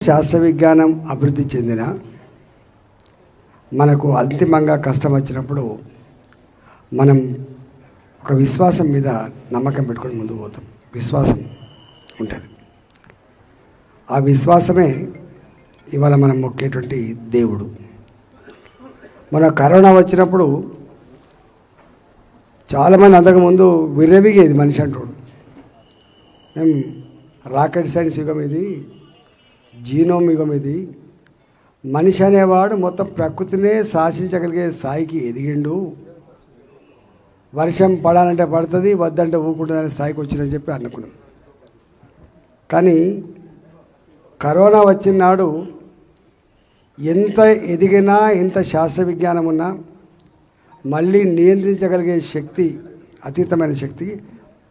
శాస్త్ర విజ్ఞానం అభివృద్ధి చెందిన మనకు అంతిమంగా కష్టం వచ్చినప్పుడు మనం ఒక విశ్వాసం మీద నమ్మకం పెట్టుకొని ముందుకు పోతాం. విశ్వాసం ఉంటుంది. ఆ విశ్వాసమే ఇవాళ మనం మొక్కేటువంటి దేవుడు. మన కరోనా వచ్చినప్పుడు చాలామంది అంతకుముందు విర్రవిగేది మనిషి అంటాడు. రాకెట్ సైన్స్ యుగం ఇది, జీనోమ్ యుగం ఇది. మనిషి అనేవాడు మొత్తం ప్రకృతినే శాసించగలిగే స్థాయికి ఎదిగిండు. వర్షం పడాలంటే పడుతుంది, వద్దంటే ఊకుంటుందనే స్థాయికి వచ్చిందని చెప్పి అనుకున్నాం. కానీ కరోనా వచ్చిన నాడు ఎంత ఎదిగినా, ఎంత శాస్త్ర విజ్ఞానం ఉన్నా మళ్ళీ నియంత్రించగలిగే శక్తి, అతీతమైన శక్తి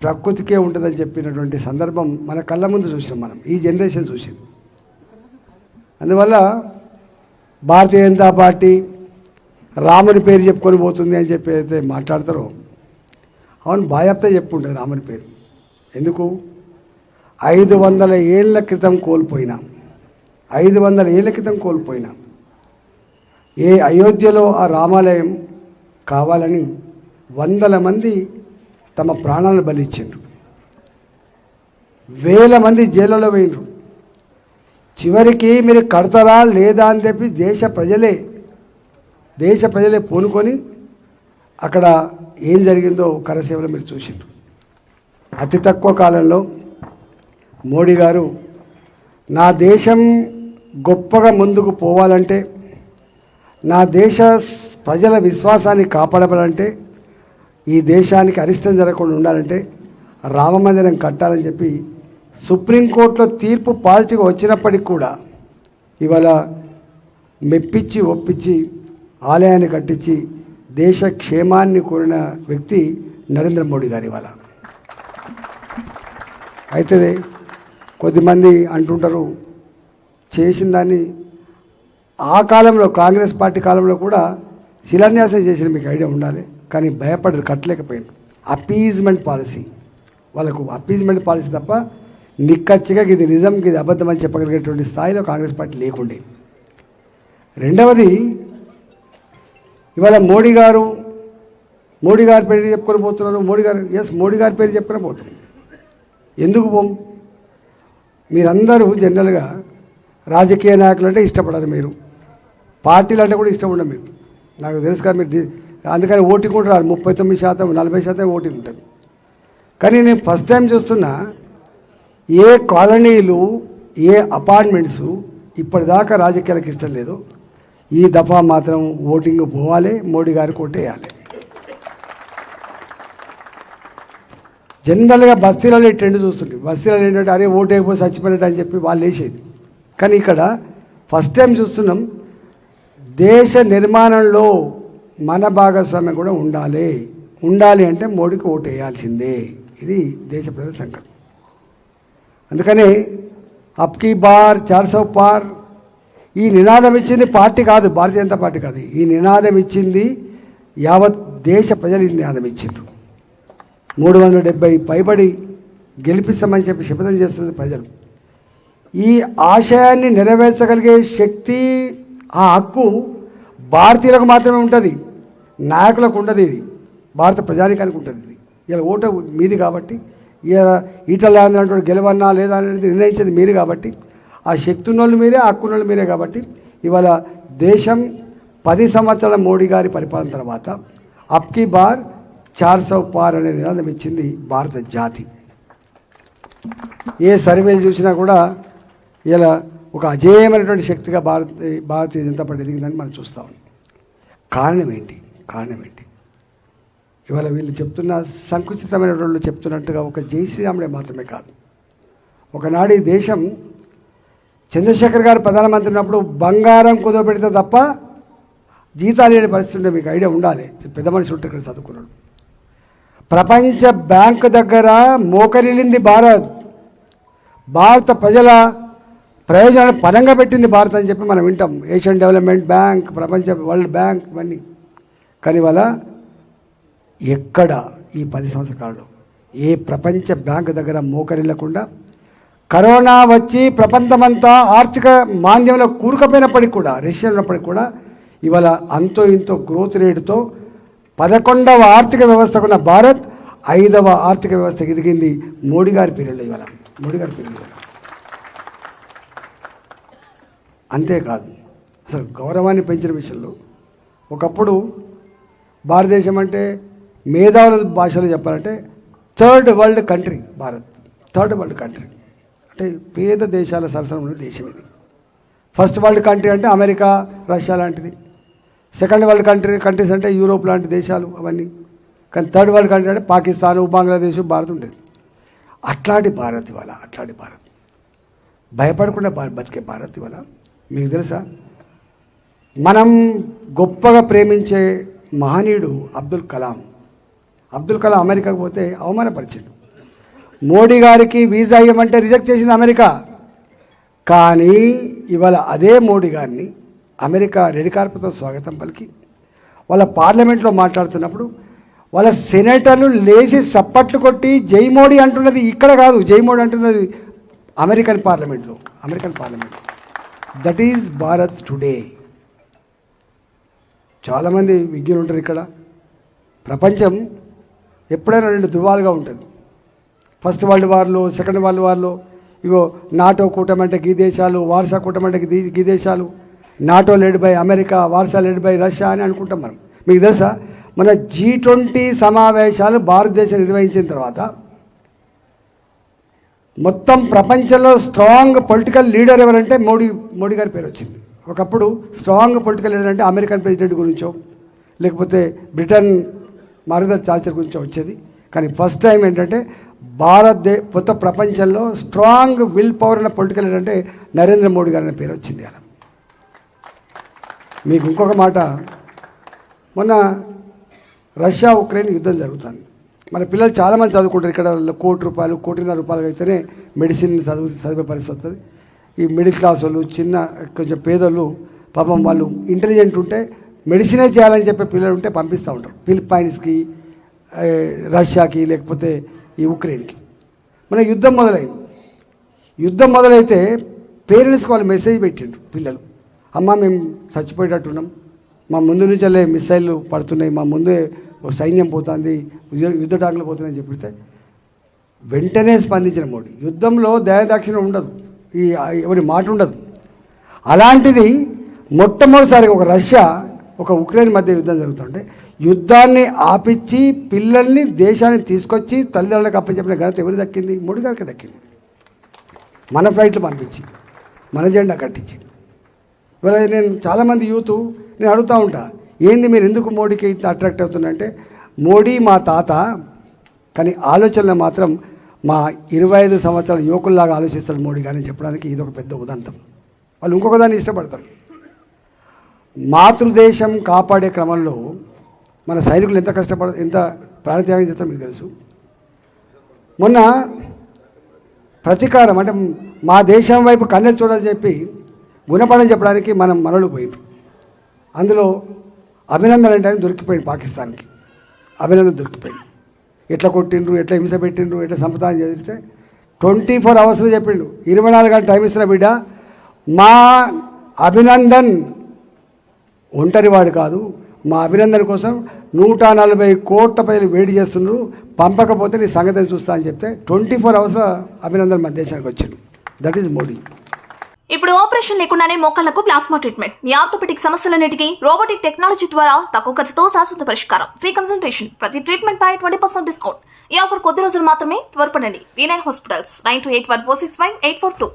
ప్రకృతికే ఉంటుందని చెప్పినటువంటి సందర్భం మన కళ్ళ ముందు చూసినాం. మనం ఈ జనరేషన్ చూసింది. అందువల్ల భారతీయ జనతా పార్టీ రాముని పేరు చెప్పుకొని పోతుంది అని చెప్పి అయితే మాట్లాడతారో, అవును బాధ్యత చెప్పుంటుంది రాముని పేరు. ఎందుకు? 500 ఏళ్ల క్రితం కోల్పోయినా, 500 ఏళ్ల క్రితం కోల్పోయినా ఏ అయోధ్యలో ఆ రామాలయం కావాలని 100 మంది తమ ప్రాణాలను బలిచ్చిండ్రు. 1000 మంది జైళ్ళలో పోయినరు. చివరికి మీరు కడతారా లేదా అని చెప్పి దేశ ప్రజలే పూనుకొని అక్కడ ఏం జరిగిందో కరసేవలో మీరు చూసిండ్రు. అతి తక్కువ కాలంలో మోడీ గారు నా దేశం గొప్పగా ముందుకు పోవాలంటే, నా దేశ ప్రజల విశ్వాసాన్ని కాపాడబడాలంటే, ఈ దేశానికి అరిష్టం జరగకుండా ఉండాలంటే రామ మందిరం కట్టాలని చెప్పి సుప్రీంకోర్టులో తీర్పు పాజిటివ్గా వచ్చినప్పటికి కూడా ఇవాళ మెప్పించి ఒప్పించి ఆలయాన్ని కట్టించి దేశ క్షేమాన్ని కోరిన వ్యక్తి నరేంద్ర మోడీ గారు. ఇవాళ అయితే కొద్దిమంది అంటుంటారు చేసిన దాన్ని ఆ కాలంలో కాంగ్రెస్ పార్టీ కాలంలో కూడా శిలాన్యాసం చేసిన మీకు ఐడియా ఉండాలి. కానీ భయపడరు, కట్టలేకపోయింది. అపీజ్మెంట్ పాలసీ, వాళ్ళకు అపీజ్మెంట్ పాలసీ తప్ప నిక్కచ్చిగా ఇది నిజం ఇది అబద్ధం అని చెప్పగలిగేటువంటి స్థాయిలో కాంగ్రెస్ పార్టీ లేకుండే. రెండవది, ఇవాళ మోడీ గారి పేరు చెప్పుకొని పోతున్నారు. మోడీ గారి పేరు చెప్పుకొని పోతున్నారు. ఎందుకు పోం? మీరందరూ జనరల్గా రాజకీయ నాయకులు అంటే ఇష్టపడరు, మీరు పార్టీలు అంటే కూడా ఇష్టం ఉండదు మీకు. నాకు తెలుసు కదా, మీరు అందుకని ఓటింగ్ కూడా రాదు. 39%, 40% ఓటింగ్ ఉంటుంది. కానీ నేను ఫస్ట్ టైం చూస్తున్నా ఏ కాలనీలు, ఏ అపార్ట్మెంట్స్ ఇప్పటిదాకా రాజకీయాలకు ఇష్టం లేదు. ఈ దఫా మాత్రం ఓటింగ్ పోవాలి, మోడీ గారికి ఓటేయాలి. జనరల్గా బస్తీలలో ట్రెండ్ చూస్తుంది. బస్తీలలో ఏంటంటే అరే ఓటేకపోతే చచ్చిపోయినట్టు అని చెప్పి వాళ్ళు వేసేది. కానీ ఇక్కడ ఫస్ట్ టైం చూస్తున్నాం, దేశ నిర్మాణంలో మన భాగస్వామ్యం కూడా ఉండాలి అంటే మోడీకి ఓటేయాల్సిందే. ఇది దేశ ప్రజల సంకల్పం. అందుకని అబ్కీ బార్ 400 పార్ ఈ నినాదం ఇచ్చింది పార్టీ కాదు, భారతీయ జనతా పార్టీ కాదు. ఈ నినాదం ఇచ్చింది యావత్ దేశ ప్రజలు ఈ నినాదం ఇచ్చిండ్రు. 370 పైబడి గెలిపిస్తామని చెప్పి శపథం చేస్తుంది ప్రజలు. ఈ ఆశయాన్ని నెరవేర్చగలిగే శక్తి, ఆ హక్కు భారతీయులకు మాత్రమే ఉంటుంది, నాయకులకు ఉండదు. ఇది భారత ప్రజానికానికి ఉంటుంది. ఇలా ఓటు మీది కాబట్టి, ఈటల రాజేంద్ర గెలవన్నా లేదా అనేది నిర్ణయించేది మీరు కాబట్టి, ఆ శక్తి ఉన్నోళ్ళు మీరే, హక్కు ఉన్నోళ్ళు మీరే కాబట్టి ఇవాళ దేశం 10 సంవత్సరాల మోడీ గారి పరిపాలన తర్వాత అబ్కీ బార్ 400 పార్ అనే నినాదం ఇచ్చింది భారత జాతి. ఏ సర్వేలు చూసినా కూడా ఇలా ఒక అజేయమైనటువంటి శక్తిగా భారతీయ జనతా పార్టీ ఎదిగిందని మనం చూస్తూ ఉన్నాం. కారణం ఏంటి? ఇవాళ వీళ్ళు చెప్తున్న సంకుచితమైన వాళ్ళు చెప్తున్నట్టుగా ఒక జై శ్రీరాముడే మాత్రమే కాదు. ఒకనాడు ఈ దేశం చంద్రశేఖర్ గారు ప్రధానమంత్రి ఉన్నప్పుడు బంగారం కుదవపెడితే తప్ప జీతాలు లేని పరిస్థితి ఉండే. మీకు ఐడియా ఉండాలి, పెద్ద మనిషి ఉంటే ఇక్కడ చదువుకున్నాడు. ప్రపంచ బ్యాంక్ దగ్గర మోకరిల్లింది భారత ప్రజల ప్రయోజనాలు పరంగా పెట్టింది భారత్ అని చెప్పి మనం వింటాం. ఏషియన్ డెవలప్మెంట్ బ్యాంక్, ప్రపంచ వరల్డ్ బ్యాంక్ ఇవన్నీ. కానీ వాళ్ళ ఎక్కడ ఈ 10 సంవత్సరాల కాలంలో ఏ ప్రపంచ బ్యాంక్ దగ్గర మోకరిల్లకుండా కరోనా వచ్చి ప్రపంచమంతా ఆర్థిక మాంద్యంలో కూరుకుపోయినప్పటికీ కూడా, రెసిషన్ ఉన్నప్పటికీ కూడా ఇవాళ అంతో ఇంతో గ్రోత్ రేటుతో 11వ ఆర్థిక వ్యవస్థకున్న భారత్ 5వ ఆర్థిక వ్యవస్థ ఎదిగింది మోడీ గారి పీరియడ్లో. ఇవాళ మోడీ గారి పీరియడ్లో. అంతేకాదు, అసలు గౌరవాన్ని పెంచిన విషయంలో ఒకప్పుడు భారతదేశం అంటే మేధావుల భాషలో చెప్పాలంటే third world country Bharat. Third world country అంటే పేద దేశాల సరసన ఉన్న దేశం ఇది. ఫస్ట్ వరల్డ్ కంట్రీ అంటే అమెరికా, రష్యా లాంటిది. సెకండ్ వరల్డ్ కంట్రీస్ అంటే యూరోప్ లాంటి దేశాలు అవన్నీ. కానీ థర్డ్ వరల్డ్ కంట్రీ అంటే పాకిస్తాన్, బంగ్లాదేశ్, భారత్ ఉండేది. అట్లాంటి భారత్ ఇవాళ, అట్లాంటి భారత్ భయపడకుండా బతికే భారత్ ఇవాళ. మీకు తెలుసా, మనం గొప్పగా ప్రేమించే మహనీయుడు అబ్దుల్ కలాం. అబ్దుల్ కలాం అమెరికాకు పోతే అవమానపరిచాడు. మోడీ గారికి వీసా ఇవ్వమంటే రిజెక్ట్ చేసింది అమెరికా. కానీ ఇవాళ అదే మోడీ గారిని అమెరికా రెడ్ కార్పెట్తో స్వాగతం పలికి వాళ్ళ పార్లమెంట్లో మాట్లాడుతున్నప్పుడు వాళ్ళ సెనేటర్లు లేచి సప్పట్లు కొట్టి జై మోడీ అంటున్నది ఇక్కడ కాదు, జై మోడీ అంటున్నది అమెరికన్ పార్లమెంట్లో. That is Bharat today. చాలామంది విజ్ఞులు ఉంటారు ఇక్కడ. ప్రపంచం ఎప్పుడైనా 2 ధృవాలుగా ఉంటుంది. ఫస్ట్ వరల్డ్ వార్లో, సెకండ్ వరల్డ్ వార్లో ఇగో నాటో కూటమి అంటే గీ దేశాలు, వార్సా కూటమి అంటే గీ దేశాలు, NATO led by America, Warsaw led by Russia అని అనుకుంటాం మనం. మీకు తెలుసా, మన G20 సమావేశాలు భారతదేశం నిర్వహించిన తర్వాత మొత్తం ప్రపంచంలో స్ట్రాంగ్ పొలిటికల్ లీడర్ ఎవరంటే మోడీ గారి పేరు వచ్చింది. ఒకప్పుడు స్ట్రాంగ్ పొలిటికల్ లీడర్ అంటే అమెరికన్ ప్రెసిడెంట్ గురించో లేకపోతే బ్రిటన్ మార్గదర్శి ఛాన్సలర్ గురించో వచ్చేది. కానీ ఫస్ట్ టైం ఏంటంటే మొత్తం ప్రపంచంలో స్ట్రాంగ్ విల్ పవర్ ఉన్న పొలిటికల్ లీడర్ అంటే నరేంద్ర మోడీ గారి పేరు వచ్చింది అలా. మీకు ఇంకొక మాట, మొన్న రష్యా ఉక్రెయిన్ యుద్ధం జరుగుతుంది. మన పిల్లలు చాలామంది చదువుకుంటారు ఇక్కడ. ₹1,00,00,000, ₹1,50,00,000 అయితేనే మెడిసిన్ చదివే పరిస్థితి వస్తుంది. ఈ మిడిల్ క్లాస్ వాళ్ళు, చిన్న కొంచెం పేదోళ్ళు పాపం వాళ్ళు ఇంటెలిజెంట్ ఉంటే మెడిసినే చేయాలని చెప్పే పిల్లలు ఉంటే పంపిస్తూ ఉంటారు ఫిలిప్పైన్స్కి, రష్యాకి, లేకపోతే ఈ ఉక్రెయిన్కి. మన యుద్ధం మొదలైంది. యుద్ధం మొదలైతే పేరెంట్స్కి వాళ్ళు మెసేజ్ పెట్టిండ్రు పిల్లలు, అమ్మ మేము చచ్చిపోయేటట్టున్నాం, మా ముందు నుంచే మిసైళ్ళు పడుతున్నాయి, మా ముందే సైన్యం పోతుంది, యుద్ధ టాంకులు పోతున్నాయని చెప్పితే వెంటనే స్పందించిన మోడీ. యుద్ధంలో దయాదాక్షిణ్యం ఉండదు, ఎవరి మాట ఉండదు. అలాంటిది మొట్టమొదటిసారిగా ఒక రష్యా, ఒక ఉక్రెయిన్ మధ్య యుద్ధం జరుగుతుంటే యుద్ధాన్ని ఆపించి పిల్లల్ని, దేశాన్ని తీసుకొచ్చి తల్లిదండ్రులకు అప్పచెప్పిన ఘనత ఎవరు దక్కింది? మోడీ గారికి దక్కింది. మన ఫ్లైట్లు పంపించి, మన జెండా కట్టించి. ఇవాళ నేను చాలామంది యూత్ నేను అడుగుతూ ఉంటా, ఏంది మీరు ఎందుకు మోడీకి ఇంత అట్రాక్ట్ అవుతుందంటే, మోడీ మా తాత, కానీ ఆలోచనలు మాత్రం మా 25 సంవత్సరాల యువకుల్లాగా ఆలోచిస్తాడు మోడీ గారిని చెప్పడానికి ఇది ఒక పెద్ద ఉదంతం. వాళ్ళు ఇంకొక దాన్ని ఇష్టపడతారు. మాతృదేశం కాపాడే క్రమంలో మన సైనికులు ఎంత ప్రాణత్యాగం చేస్తారో మీకు తెలుసు. మొన్న ప్రతీకారం అంటే మా దేశం వైపు కన్నెత్తి చూడాలని చెప్పి గుణపాఠం చెప్పడానికి మనలు పోయింది. అందులో అభినందన్ అంటే దొరికిపోయింది పాకిస్తాన్కి. అభినందన్ దొరికిపోయింది. ఎట్లా కొట్టిండ్రు, ఎట్లా హింస పెట్టిండ్రు, ఎట్లా సంపదానం చేస్తే 24 అవర్స్లో చెప్పిండు, 24 గంటలు టైం ఇస్తున్నా బిడ్డ, మా అభినందన్ ఒంటరివాడు కాదు, మా అభినందన్ కోసం 140 కోట్ల ప్రజలు వేడి చేస్తున్నారు, పంపకపోతే నీ సంగతిని చూస్తా అని చెప్తే 24 అవర్స్లో అభినందన్ మన దేశానికి వచ్చాడు. That is Modi. ఇప్పుడు ఆపరేషన్ లేకుండానే మోకాళ్లకు ప్లాస్మా ట్రీట్మెంట్. మీ ఆర్థోపెటిక్ సమస్యలన్నిటికీ రోబోటిక్ టెక్నాలజీ ద్వారా తక్కువ ఖర్చుతో శాశ్వత పరిష్కారం. ఫ్రీ కన్సల్టేషన్, ప్రతి ట్రీట్మెంట్ పై 20% డిస్కౌంట్. ఈ ఆఫర్ కొద్ది రోజులు మాత్రమే. త్వరపడండి. V9 hospitals 9281465842.